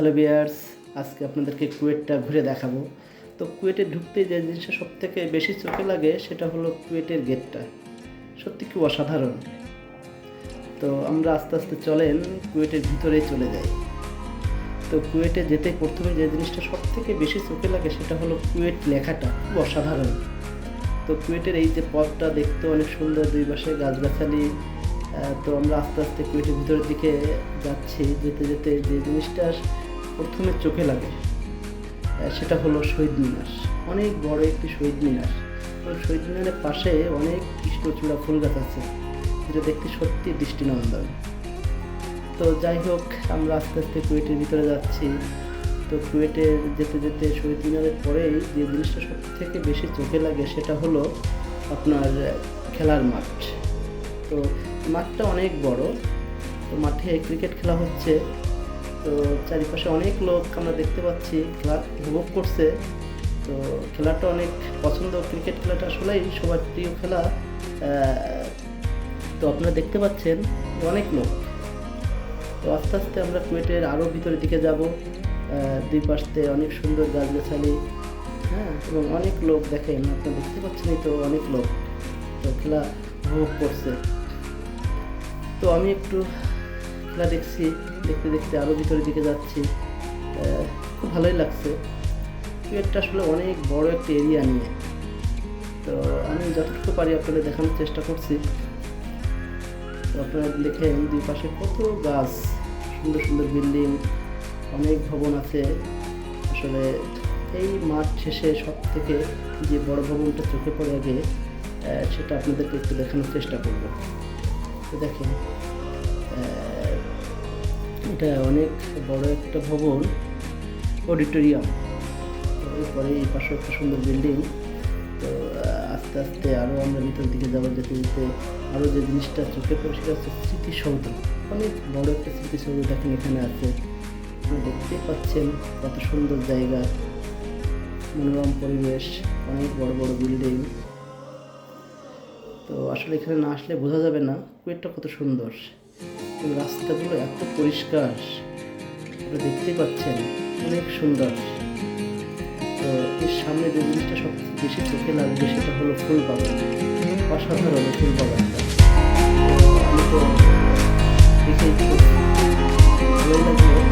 Hello viewers, আজকে আপনাদেরকে কুয়েটটা ঘুরে দেখাবো। তো কুয়েটে ঢুকতে যে জিনিসটা সবথেকে বেশি চোখে লাগে সেটা হলো কুয়েটের গেটটা। সত্যি খুব অসাধারণ। তো আমরা আস্তে আস্তে চলেন কুয়েটের ভিতরেই চলে যাই। তো কুয়েটে যেতে প্রথমে যে জিনিসটা সবথেকে বেশি চোখে লাগে সেটা হলো কুয়েট লেখাটা, খুব অসাধারণ। তো কুয়েটের এই যে পথটা দেখতে অনেক সুন্দর, দুই পাশে গাছগাছালি। তো আমরা আস্তে আস্তে কুয়েটের ভিতরের দিকে যাচ্ছি। যেতে যেতে যে জিনিসটা প্রথমে চোখে লাগে সেটা হলো শহীদ মিনার। অনেক বড় একটি শহীদ মিনার। তো শহীদ মিনারের পাশে অনেক কৃষ্ণচূড়া ফুল গাছ আছে, যেটা দেখতে সত্যি দৃষ্টিনন্দন। তো যাই হোক, আমরা আস্তে আস্তে কুয়েটের ভিতরে যাচ্ছি। তো কুয়েটে যেতে যেতে শহীদ মিনারের পরেই যে জিনিসটা সব থেকে বেশি চোখে লাগে সেটা হলো আপনার খেলার মাঠ। তো মাঠটা অনেক বড়। তো মাঠে ক্রিকেট খেলা হচ্ছে। তো চারিপাশে অনেক লোক আমরা দেখতে পাচ্ছি খেলা উপভোগ করছে। তো খেলাটা অনেক পছন্দ, ক্রিকেট খেলাটা আসলেই সবার প্রিয় খেলা। তো আপনারা দেখতে পাচ্ছেন অনেক লোক। তো আস্তে আস্তে আমরা কুয়েটের আরও ভিতরের দিকে যাব। দুই পাশে অনেক সুন্দর গাছগাছালি, হ্যাঁ, এবং অনেক লোক দেখেন, আপনারা দেখতে পাচ্ছেনই তো অনেক লোক তো খেলা উপভোগ করছে। তো আমি একটু খেলা দেখছি, দেখতে দেখতে আরও ভিতরের দিকে যাচ্ছি। খুব ভালোই লাগছে। কুয়েটটা আসলে অনেক বড় একটা এরিয়া নিয়ে। তো আমি যতটুকু পারি আপনাদের দেখানোর চেষ্টা করছি। তো আপনারা দেখেন দুই পাশে কত গাছ, সুন্দর সুন্দর বিল্ডিং, অনেক ভবন আছে। আসলে এই মাঠ শেষে সব থেকে যে বড় ভবনটা চোখে পড়ে আগে, সেটা আপনাদেরকে একটু দেখানোর চেষ্টা করব। তো দেখেন, এটা অনেক বড় একটা ভবন, অডিটোরিয়াম। তো এরপরে এই পাশে একটা সুন্দর বিল্ডিং। তো আস্তে আস্তে আরও আমরা ভিতরের দিকে যাবো। যেতে যেতে আরও যে জিনিসটা চোখে পড়ে সেটা হচ্ছে স্মৃতিসৌধ। অনেক বড় একটা স্মৃতিসৌধ দেখেন এখানে আছে। আপনি দেখতেই পাচ্ছেন কত সুন্দর জায়গা, মনোরম পরিবেশ, অনেক বড় বড় বিল্ডিং। তো আসলে এখানে না আসলে বোঝা যাবে না কুয়েটটা কত সুন্দর। রাস্তাগুলো এত পরিষ্কার, আপনারা দেখতেই পাচ্ছেন, অনেক সুন্দর। তো এর সামনে যে জিনিসটা সবচেয়ে বেশি চোখে লাগবে সেটা হলো ফুল বাগান। অসাধারণ ফুল বাগানটা। আমি তো দেখেই ভালোই লাগলো।